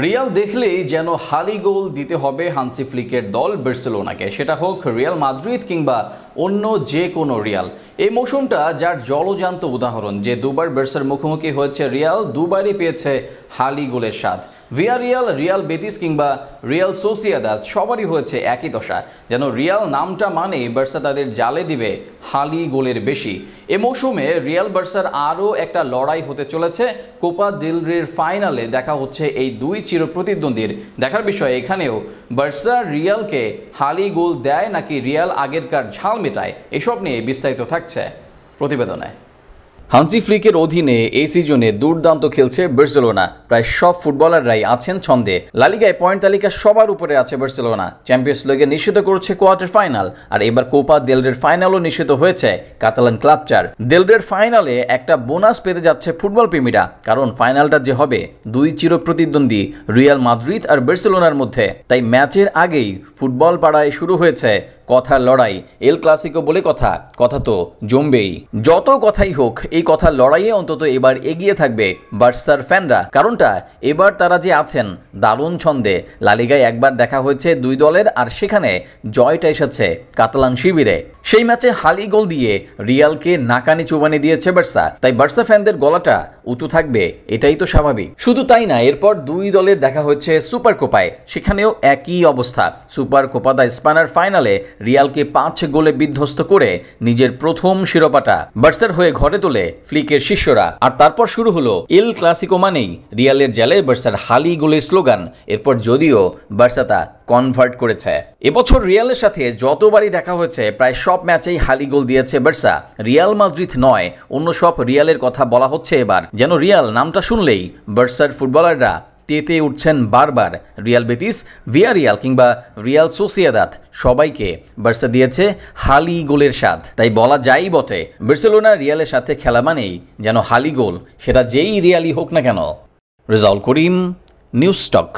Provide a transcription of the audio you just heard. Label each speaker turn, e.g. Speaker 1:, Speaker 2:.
Speaker 1: Real দেখলেই যেন হালি গোল দিতে হবে হান্সি ফ্লিকের দল বার্সেলোনাকে, সেটা হোক রিয়াল মাদ্রিদ কিংবা অন্য যে কোনো রিয়াল। এই মৌসুমটা যার জলজান্ত উদাহরণ, যে দুবার বার্সার মুখোমুখি হয়েছে রিয়াল, দুবারই পেয়েছে হালি গোলের স্বাদ। ভিয়ারিয়াল, রিয়াল বেতিস কিংবা রিয়াল সোসিয়েদাদ সবারই হয়েছে একই দশা, যেন রিয়াল নামটা মানেই বার্সা তাদের জালে দিবে হালি গোলের বেশি। এ মৌসুমে রিয়াল বার্সার আরও একটা লড়াই হতে চলেছে। কোপা দেল রের ফাইনালে দেখা হচ্ছে এই দুই চিরপ্রতিদ্বন্দ্বীর। দেখার বিষয় এখানেও বার্সা রিয়ালকে হালি গোল দেয় নাকি রিয়াল আগেরকার ঝাল মেটায়, এসব নিয়ে বিস্তারিত থাকছে প্রতিবেদনে। হান্সি ফ্লিকের অধীনে এই সিজনে দুর্দান্ত খেলছে বার্সেলোনা। প্রায় সব ফুটবলাররাই আছেন ছন্দে। লা লিগায় পয়েন্ট তালিকা সবার উপরে আছে বার্সেলোনা। চ্যাম্পিয়ন্স লিগে নিশ্চিত করেছে কোয়ার্টার ফাইনাল, আর এবার কোপা দেল রের ফাইনালও নিশ্চিত হয়েছে কাতালান ক্লাবটার। দেল রের ফাইনালে একটা বোনাস পেতে যাচ্ছে ফুটবল প্রেমীরা, কারণ ফাইনালটা যে হবে দুই চিরপ্রতিদ্বন্দ্বী রিয়াল মাদ্রিদ আর বার্সেলোনার মধ্যে। তাই ম্যাচের আগেই ফুটবল পাড়ায় শুরু হয়েছে কথার লড়াই। এল ক্লাসিকো বলে কথা তো জমবেই। যত কথাই হোক, এই কথার লড়াইয়ে অন্তত এবার এগিয়ে থাকবে বার্সার ফ্যানরা। কারণটা এবার তারা যে আছেন দারুণ ছন্দে। লা লিগায় একবার দেখা হয়েছে দুই দলের, আর সেখানে জয়টা এসেছে কাতালান শিবিরে। সেই ম্যাচে হালি গোল দিয়ে রিয়ালকে নাকানি চুবানি দিয়েছে বার্সা। তাই বার্সা ফ্যানদের গলাটা উঁচু থাকবে, এটাই তো স্বাভাবিক। শুধু তাই না, এরপর দুই দলের দেখা হচ্ছে সুপার কোপায়, সেখানেও একই অবস্থা। সুপার কোপা দা স্পানার ফাইনালে রিয়ালকে 5 গোলে বিধ্বস্ত করে নিজের প্রথম শিরোপাটা বার্সার হয়ে ঘরে তোলে ফ্লিকের শিষ্যরা। আর তারপর শুরু হলো এল ক্লাসিকো মানেই রিয়ালের জালে বার্সার হালি গোলের স্লোগান। এরপর যদিও বার্সা তা কনভার্ট করেছে। এবছর রিয়ালের সাথে যতবারই দেখা হয়েছে প্রায় সব ম্যাচেই হালি গোল দিয়েছে বার্সা। রিয়াল মাদ্রিদ নয়, অন্য সব রিয়ালের কথা বলা হচ্ছে এবার। যেন রিয়াল নামটা শুনলেই বার্সার ফুটবলাররা তেতে উঠছেন বারবার। রিয়াল বেতিস, ভিয়ারিয়াল কিংবা রিয়াল সোসিয়েদাদ সবাইকে বার্সা দিয়েছে হালি গোলের স্বাদ। তাই বলা যায়ই বটে, বার্সেলোনা রিয়ালের সাথে খেলা মানেই যেন হালি গোল, সেটা যেই রিয়ালই হোক না কেন। Rezaul Karim, news stock.